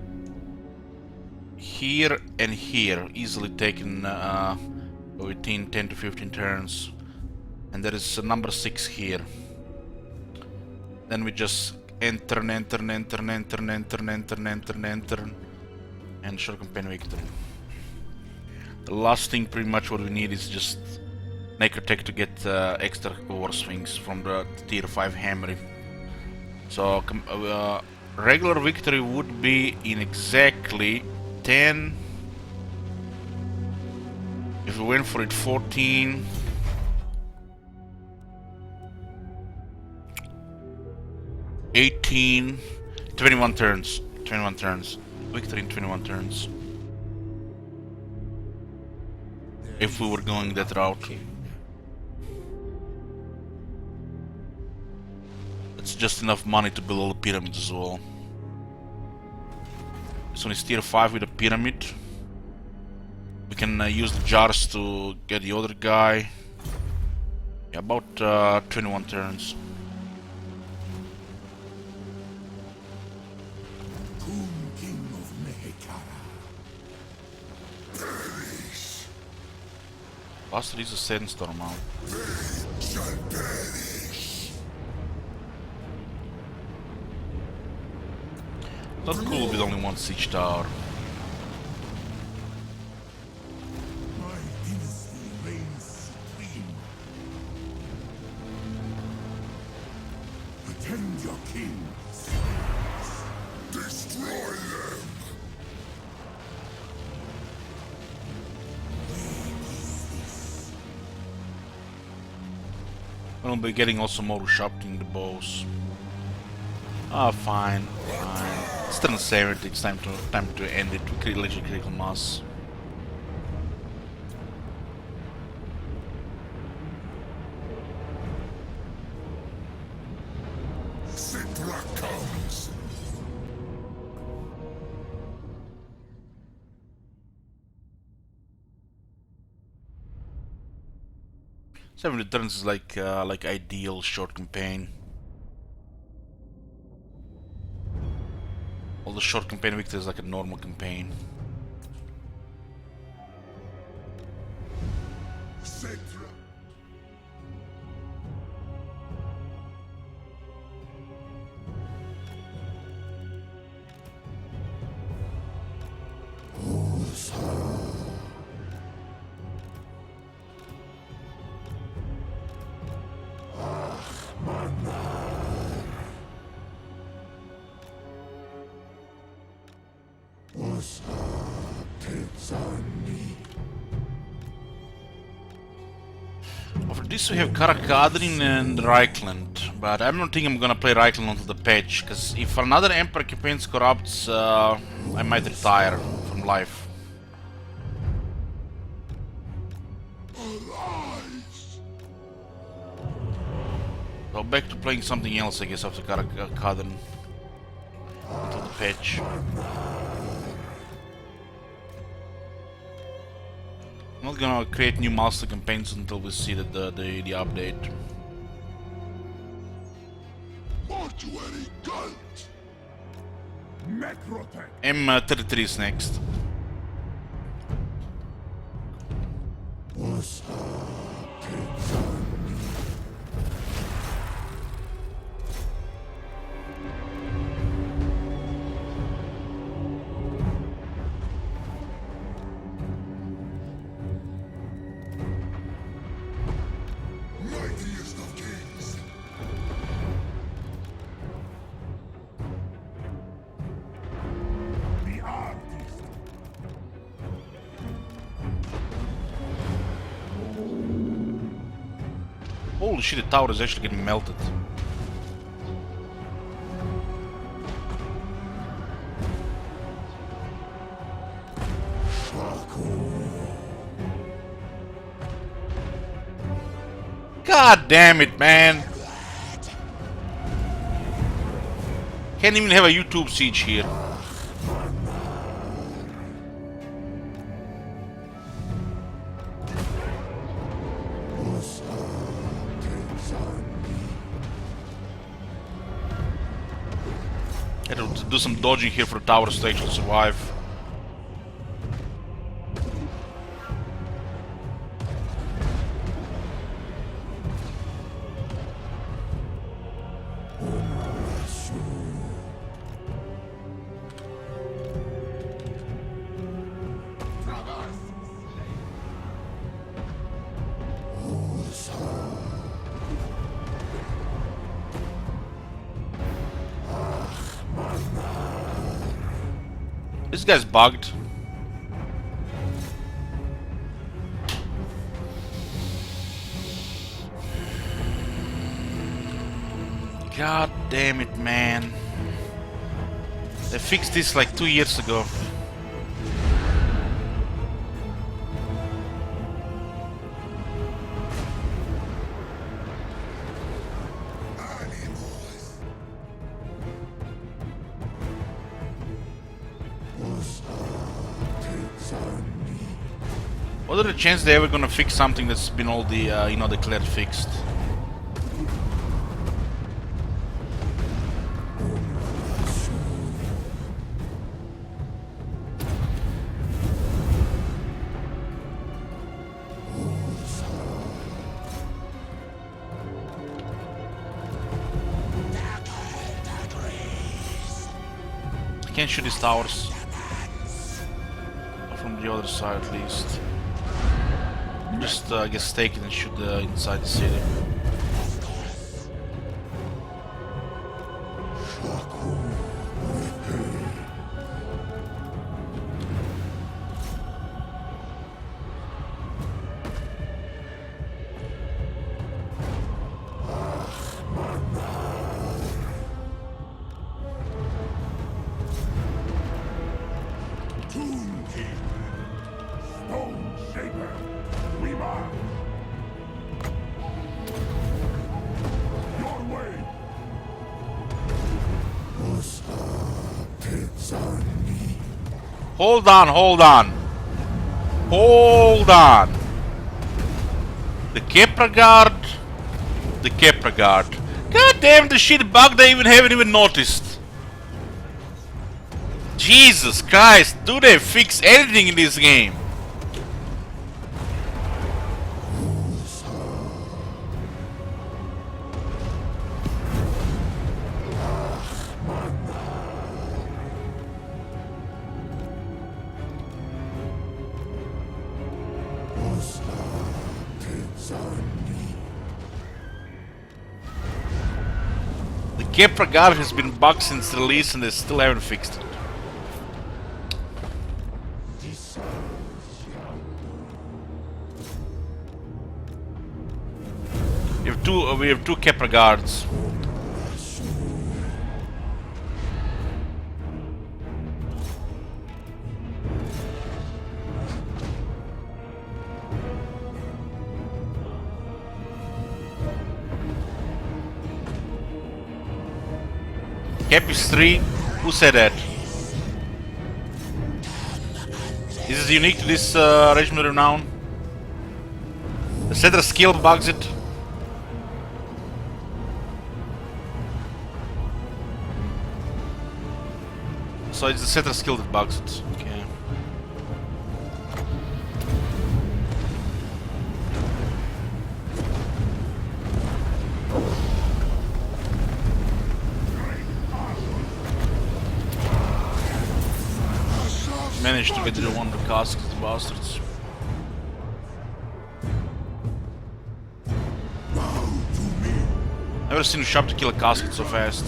here, and here. Easily taken within 10 to 15 turns. And there is number 6 here. Then we just enter and enter and enter and enter and enter and enter and enter and enter. And short campaign victory. The last thing pretty much what we need is just Necrotech to get extra war swings from the tier 5 Khemri. So regular victory would be in exactly 10. If we went for it 14. 18. 21 turns. 21 turns. Victory in 21 turns. If we were going that route. It's just enough money to build all the pyramids as well. This one is tier 5 with a pyramid. We can use the jars to get the other guy. Yeah, about 21 turns. King of Mehekara. Perish! Bastard is a sandstorm out. Shall perish! Not cool with only one siege tower. My dynasty reigns supreme. Attend your kings. Destroy them! We'll be getting also more sharpening the bows. Ah, fine, fine. It's turn 70. It's time to end it. We create legend critical mass. Citra comes! 70 turns is like ideal short campaign. All the short campaign victory is like a normal campaign. Citra! For this we have Karakadrin and Reichland, but I don't think I'm gonna play Reichland until the patch, because if another Emperor campaigns corrupts, I might retire for from life. So back to playing something else, I guess, after Kaden until the patch. I'm not gonna create new master campaigns until we see that the update. Mortuary cult. Necrotech. M33 is next. Mightiest of kings. The artist. Holy shit, the tower is actually getting melted. God damn it, man! Can't even have a YouTube siege here. Had to do some dodging here for the towers to actually survive. This guy's bugged. God damn it, man. They fixed this like 2 years ago. What are the chances they're ever gonna fix something that's been all the, you know, declared fixed? I can't shoot these towers. From the other side, at least. Just, I guess, take it and shoot inside the city. Tomb King. Stone Shaper. We march. Your way. Hold on, hold on. Hold on. The Kepra Guard. The Kepra Guard. God damn, the shit bugged, I haven't even noticed. Jesus Christ, do they fix anything in this game? The Kepra Guard has been bugged since release and they still haven't fixed it. We have two Kepra Guards. Cap is 3. Who said that? Is this unique to this Regiment of Renown? The Cedra skill bugs it. So it's the Cedra skill that bugs it. Okay. Managed to get rid of one of the caskets, the bastards. Never seen a shop to kill a casket so fast.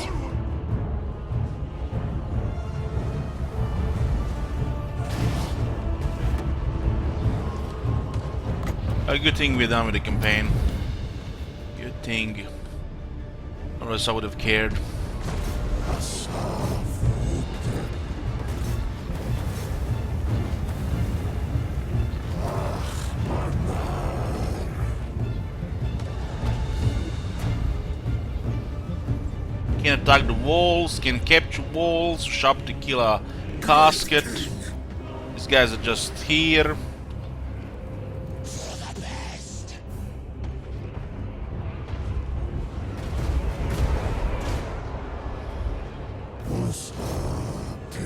A good thing we're done with the campaign. Good thing. Otherwise I would have cared. Can attack the walls, can capture walls, shop to kill a casket. These guys are just here.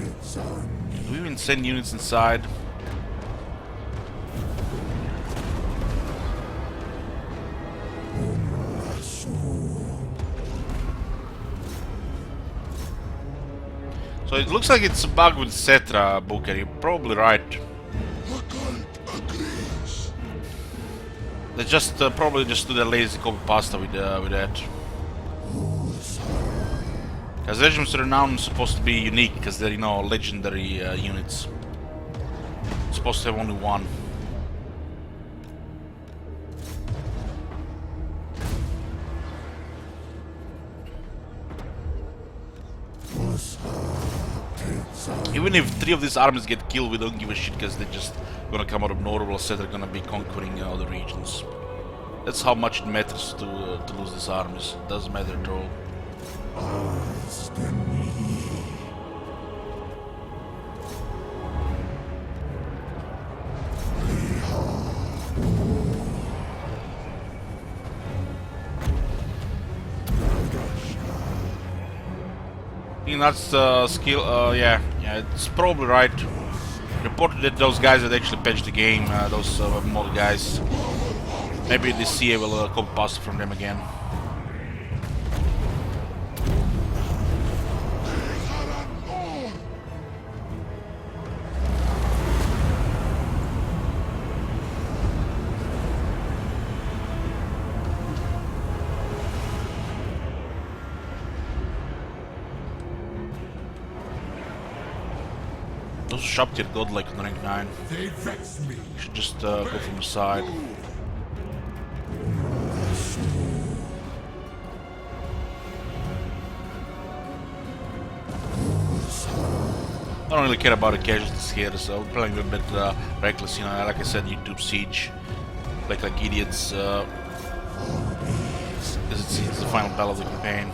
Do we even send units inside? So it looks like it's a bug with Cetra, Booker. You're probably right. They just probably just do the lazy copy pasta with that. Because Regiments of Renown is supposed to be unique because they're, you know, legendary units. It's supposed to have only one. Even if 3 of these armies get killed, we don't give a shit because they're just gonna come out of nowhere, so they're gonna be conquering other regions. That's how much it matters to lose these armies. It doesn't matter at all. I think that's skill. Yeah, it's probably right. Reported that those guys that actually patched the game, those mod guys. Maybe this CA will copy pasta from them again. Those shop tier godlike on rank 9. They vex me. Should just go from the side. I don't really care about the casualties here, so we're playing a bit reckless, you know. Like I said, YouTube Siege, like idiots, because it's the final battle of the campaign.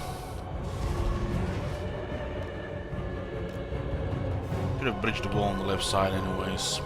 Could have bridged the wall on the left side, anyways.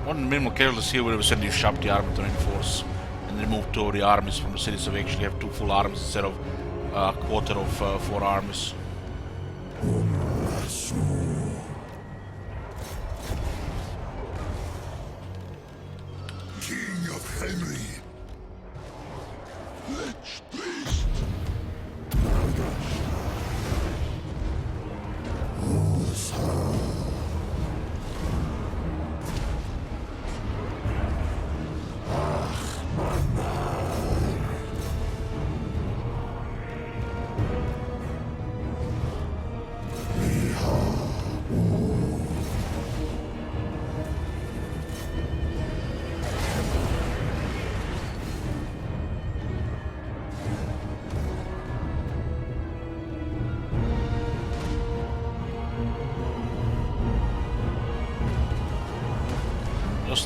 One minimal casualties here would have sent you shop the army to reinforce and remove 2 of the armies from the city, so we actually have 2 full armies instead of a quarter of 4 armies. King of Khemri. Lich beast.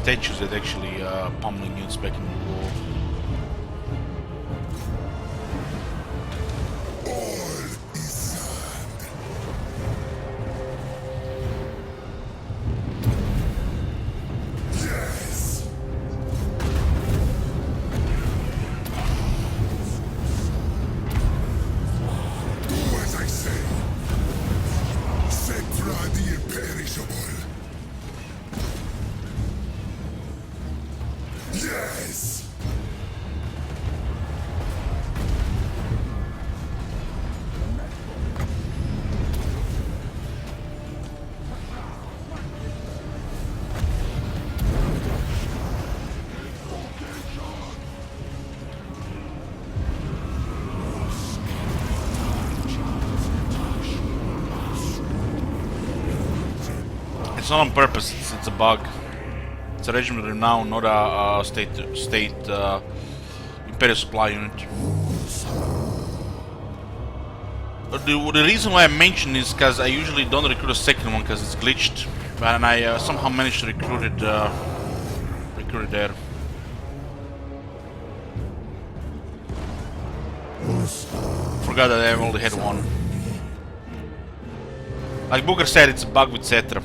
statues that actually pummeling units back in the war. It's not on purpose, it's a bug. It's a regiment of renown, not a state Imperial supply unit. But the reason why I mention is because I usually don't recruit a second one because it's glitched, and I somehow managed to recruit it there. Forgot that I only had one. Like Booker said, it's a bug with Cetra.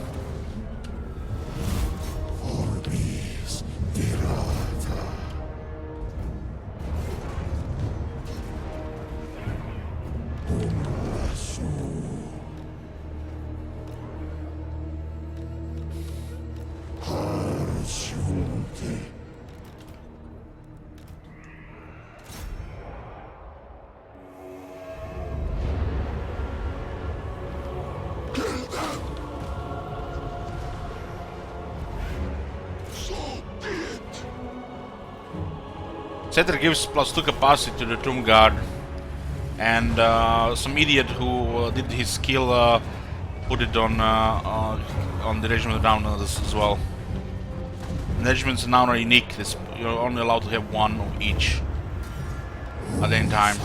Cetra gives +2 capacity to the Tomb Guard, and some idiot who did his skill put it on the Regiment of Down as well. And regiments now are unique. You're only allowed to have one of each at any time.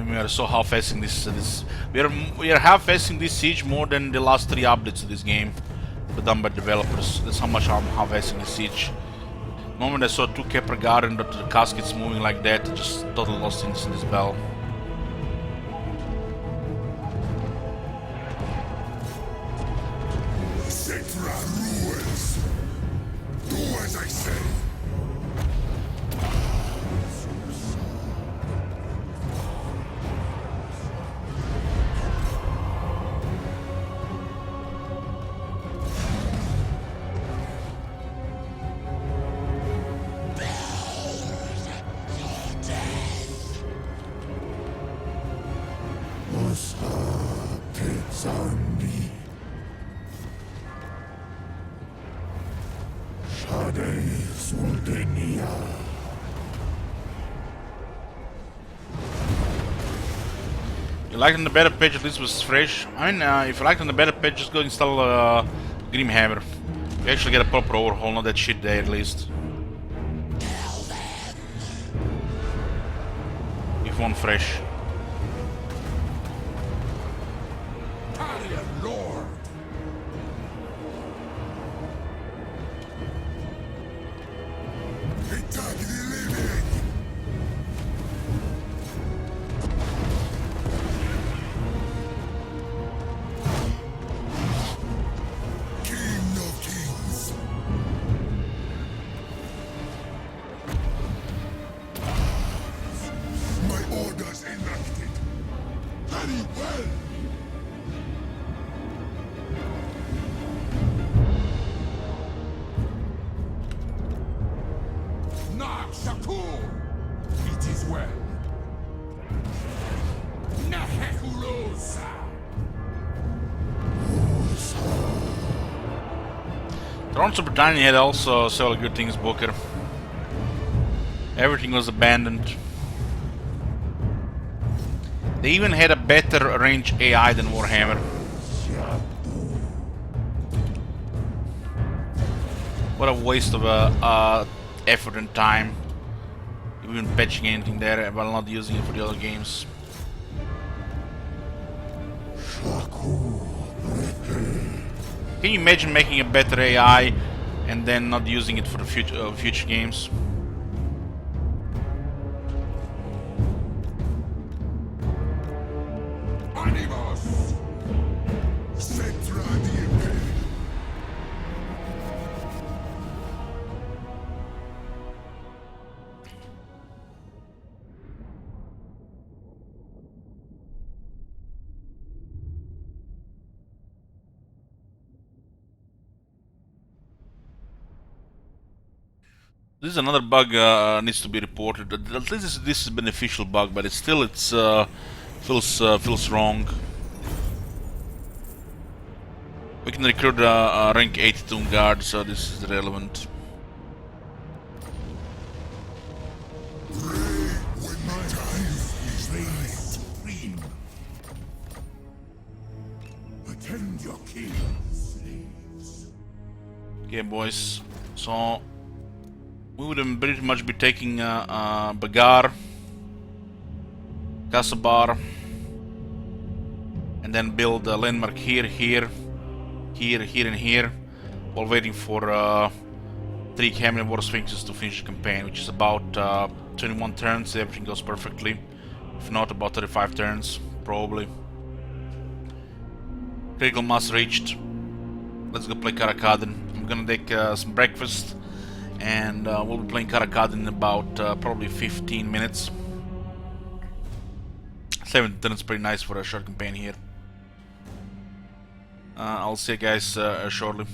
We are so half-assing this. We are half-assing this siege more than the last 3 updates of this game, but done by developers. That's how much I'm half-assing this siege. The moment I saw 2 Khemri Guard and the caskets moving like that, I just totally lost interest in this battle. Cetra rules. Do as I say. You liked on the beta page, at least was fresh. I mean, if you liked on the beta page, just go install Grimhammer. You actually get a proper overhaul, not that shit there at least. If you want fresh. Lord. Attack the living. King of kings. well. Nak Shakur! It is well. Nahekulosa! Thrones of Britannia had also several good things, Booker. Everything was abandoned. They even had a better range AI than Warhammer. What a waste of effort and time. Even patching anything there while not using it for the other games. Can you imagine making a better AI and then not using it for the future games? Animos! Cetra Diepe! This is another bug needs to be reported. At least this is a beneficial bug, but it's feels wrong. We can recruit a rank 82 guard, so this is relevant. When my time is raised supreme. Attend your king, slaves. Okay, boys. So we would pretty much be taking Bagar, Kasabar, and then build a landmark here, here, and here, while waiting for 3 Khemri War Sphinxes to finish the campaign, which is about 21 turns if everything goes perfectly. If not, about 35 turns, probably. Critical mass reached. Let's go play Karakadan. I'm gonna take some breakfast, and we'll be playing Karakadan in about probably 15 minutes. 7 turns, pretty nice for a short campaign here. I'll see you guys shortly.